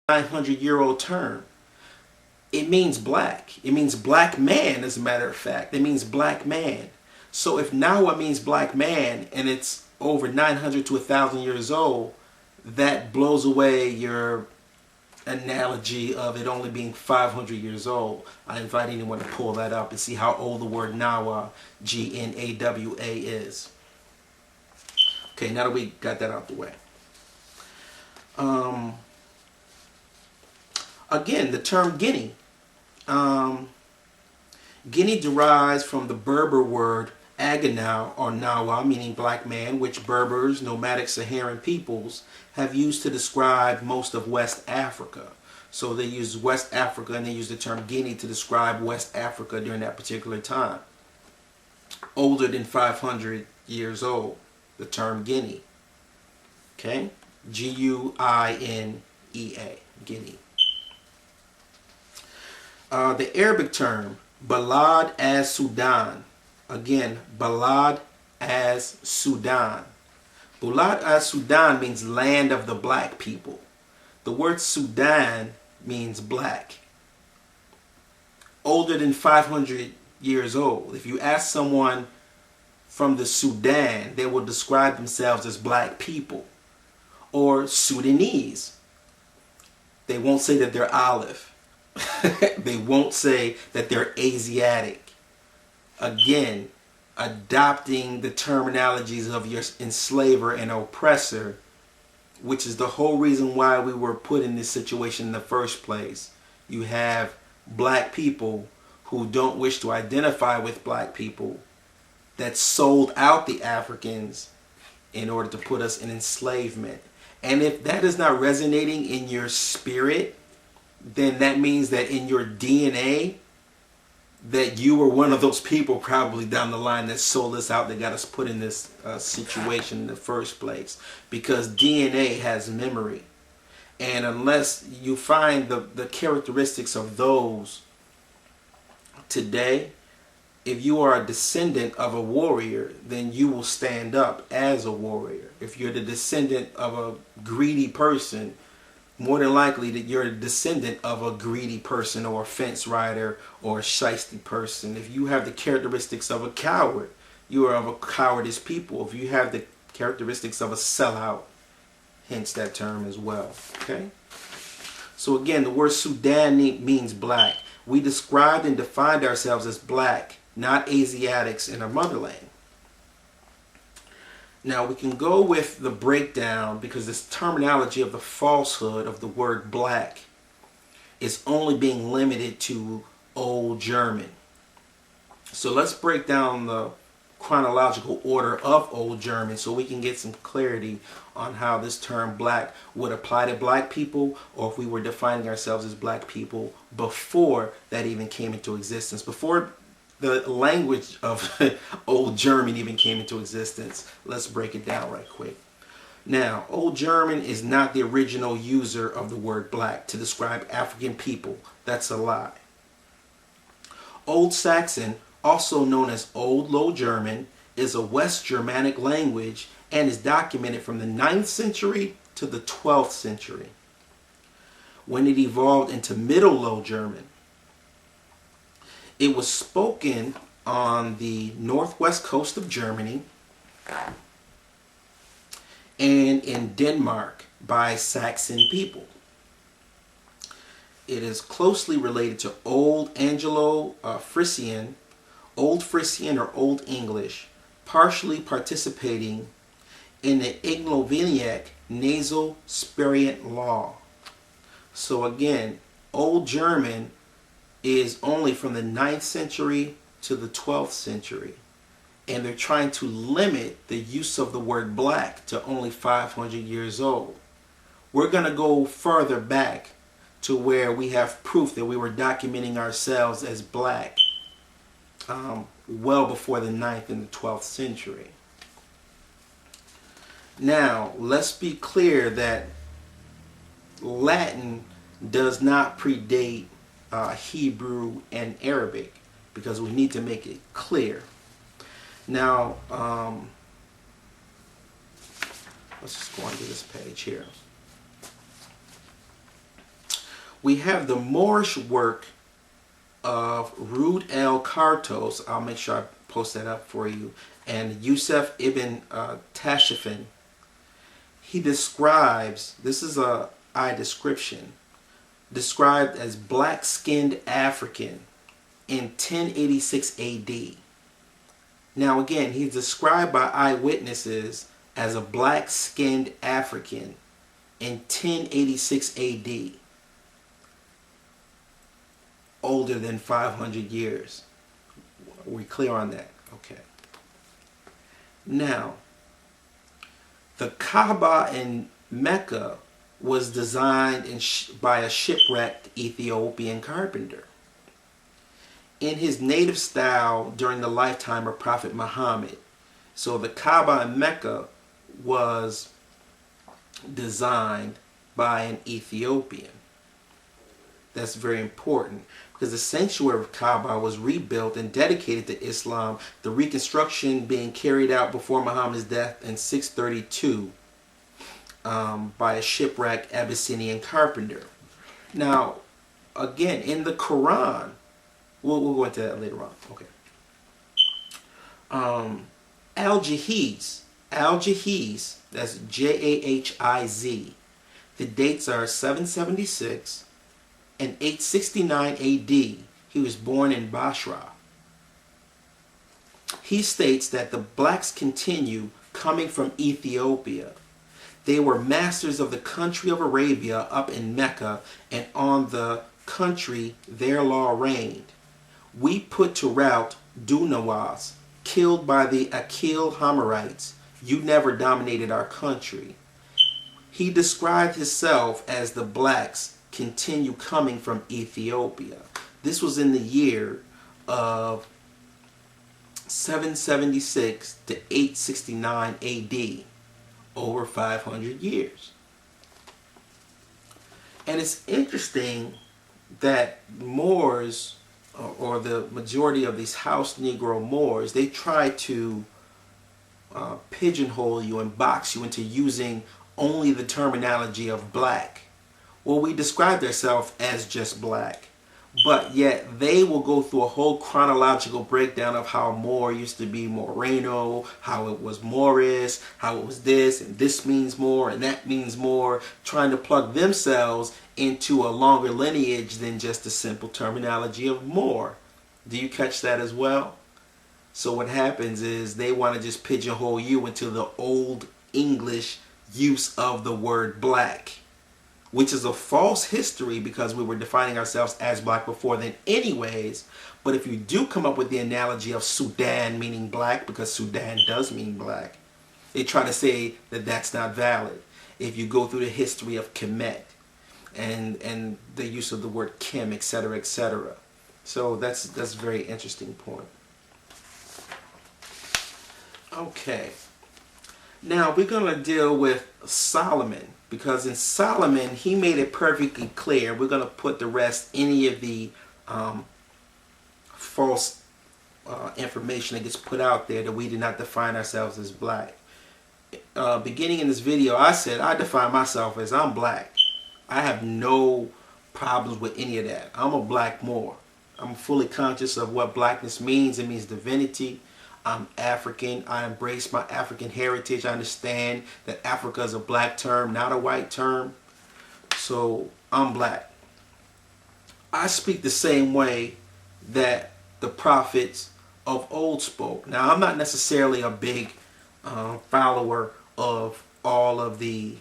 900-year-old term. It means black. It means black man, as a matter of fact. It means black man. So if Nawa means black man and it's over 900 to 1,000 years old, that blows away your analogy of it only being 500 years old. I invite anyone to pull that up and see how old the word Nawa, G-N-A-W-A, is. Okay, now that we got that out the way. Again, the term Guinea. Guinea derives from the Berber word Aganau or Nawa, meaning black man, which Berbers, nomadic Saharan peoples, have used to describe most of West Africa. So they use West Africa and they use the term Guinea to describe West Africa during that particular time. Older than 500 years old, the term Guinea. Okay? G-U-I-N-E-A, Guinea. The Arabic term, Balad as Sudan. Again, Balad as Sudan. Balad as Sudan means land of the black people. The word Sudan means black. Older than 500 years old. If you ask someone from the Sudan, they will describe themselves as black people. Or Sudanese. They won't say that they're olive. They won't say that they're Asiatic. Again, adopting the terminologies of your enslaver and oppressor, which is the whole reason why we were put in this situation in the first place. You have black people who don't wish to identify with black people that sold out the Africans in order to put us in enslavement. And if that is not resonating in your spirit, then that means that in your DNA, that you were one of those people probably down the line that sold us out, that got us put in this situation in the first place. Because DNA has memory. And unless you find the characteristics of those today, if you are a descendant of a warrior, then you will stand up as a warrior. If you're the descendant of a greedy person, more than likely that you're a descendant of a greedy person or a fence rider or a shiesty person. If you have the characteristics of a coward, you are of a cowardice people. If you have the characteristics of a sellout, hence that term as well. Okay? So again, the word Sudan means black. We described and defined ourselves as black, not Asiatics in our motherland. Now we can go with the breakdown because this terminology of the falsehood of the word black is only being limited to Old German. So let's break down the chronological order of Old German so we can get some clarity on how this term black would apply to black people, or if we were defining ourselves as black people before that even came into existence, before the language of Old German even came into existence. Let's break it down right quick. Now, Old German is not the original user of the word black to describe African people. That's a lie. Old Saxon, also known as Old Low German, is a West Germanic language and is documented from the 9th century to the 12th century, when it evolved into Middle Low German. It was spoken on the northwest coast of Germany and in Denmark by Saxon people. It is closely related to Old Anglo-Frisian, Old Frisian or Old English, partially participating in the Anglo-Vignaic nasal sperient law. So again, Old German is only from the 9th century to the 12th century. And they're trying to limit the use of the word black to only 500 years old. We're going to go further back to where we have proof that we were documenting ourselves as black well before the 9th and the 12th century. Now, let's be clear that Latin does not predate Hebrew and Arabic, because we need to make it clear. Now, let's just go onto this page here. We have the Moorish work of Rud el Kartos. I'll make sure I post that up for you. And Yusuf ibn Tashfin. He describes, this is a description, described as black-skinned African in 1086 AD. Now again, he's described by eyewitnesses as a black-skinned African in 1086 AD. Older than 500 years. Are we clear on that? Okay. Now, the Kaaba in Mecca was designed by a shipwrecked Ethiopian carpenter. In his native style during the lifetime of Prophet Muhammad. So the Kaaba in Mecca was designed by an Ethiopian. That's very important because the sanctuary of Kaaba was rebuilt and dedicated to Islam, the reconstruction being carried out before Muhammad's death in 632 by a shipwrecked Abyssinian carpenter. Now, again, in the Quran, we'll go into that later on. Okay. Al-Jahiz, that's Jahiz. The dates are 776 and 869 AD. He was born in Basra. He states that the blacks continue coming from Ethiopia. They were masters of the country of Arabia up in Mecca, and on the country their law reigned. We put to rout Dunawas, killed by the Akil Hamarites. You never dominated our country. He described himself as the blacks continue coming from Ethiopia. This was in the year of 776 to 869 AD, over 500 years. And it's interesting that Moors, or the majority of these house Negro Moors, they try to pigeonhole you and box you into using only the terminology of black. Well, we describe ourselves as just black, but yet they will go through a whole chronological breakdown of how Moor used to be Moreno, how it was Moorish, how it was this, and this means more, and that means more, trying to plug themselves into a longer lineage than just the simple terminology of Moor. Do you catch that as well? So what happens is they want to just pigeonhole you into the old English use of the word black, which is a false history because we were defining ourselves as black before then anyways. But if you do come up with the analogy of Sudan meaning black, because Sudan does mean black, they try to say that that's not valid. If you go through the history of Kemet and the use of the word Kim, etc., etc. So that's a very interesting point. Okay. Now we're going to deal with Solomon, because in Solomon he made it perfectly clear. We're going to put the rest, any of the false information that gets put out there, that we did not define ourselves as black. Beginning in this video, I said I define myself as I'm black. I have no problems with any of that. I'm a black Moor. I'm fully conscious of what blackness means. It means divinity. I'm African. I embrace my African heritage. I understand that Africa is a black term, not a white term. So I'm black. I speak the same way that the prophets of old spoke. Now, I'm not necessarily a big follower of all of the